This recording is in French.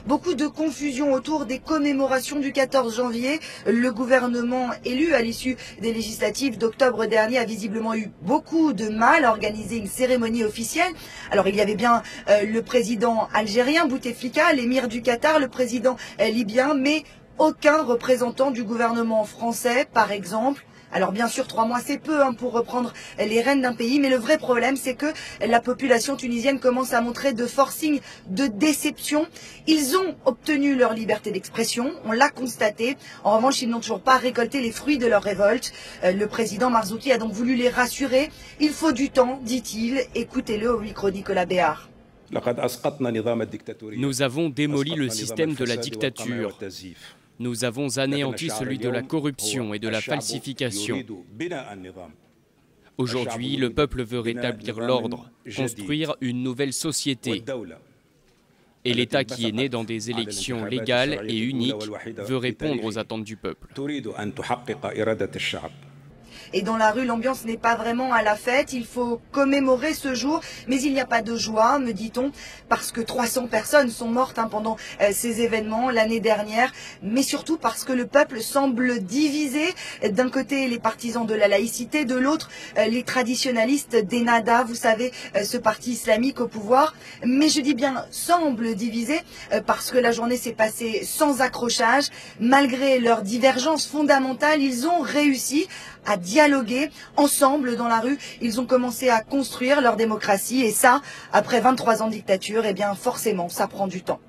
Beaucoup de confusion autour des commémorations du 14 janvier. Le gouvernement élu à l'issue des législatives d'octobre dernier a visiblement eu beaucoup de mal à organiser une cérémonie officielle. Alors il y avait bien le président algérien Bouteflika, l'émir du Qatar, le président libyen, mais aucun représentant du gouvernement français, par exemple. Alors bien sûr, 3 mois c'est peu pour reprendre les rênes d'un pays, mais le vrai problème c'est que la population tunisienne commence à montrer de forts signes de déception. Ils ont obtenu leur liberté d'expression, on l'a constaté. En revanche, ils n'ont toujours pas récolté les fruits de leur révolte. Le président Marzouki a donc voulu les rassurer. Il faut du temps, dit-il. Écoutez-le au micro de Nicolas Béard. Nous avons démoli le système de la dictature. Nous avons anéanti celui de la corruption et de la falsification. Aujourd'hui, le peuple veut rétablir l'ordre, construire une nouvelle société. Et l'État qui est né dans des élections légales et uniques veut répondre aux attentes du peuple. Et dans la rue, l'ambiance n'est pas vraiment à la fête. Il faut commémorer ce jour, mais il n'y a pas de joie, me dit-on, parce que 300 personnes sont mortes pendant ces événements l'année dernière, mais surtout parce que le peuple semble divisé. D'un côté, les partisans de la laïcité, de l'autre, les traditionalistes d'Ennahda, vous savez, ce parti islamique au pouvoir. Mais je dis bien semble divisé, parce que la journée s'est passée sans accrochage. Malgré leurs divergences fondamentales, ils ont réussi à dialoguer ensemble dans la rue. Ils ont commencé à construire leur démocratie et ça, après 23 ans de dictature, eh bien forcément, ça prend du temps.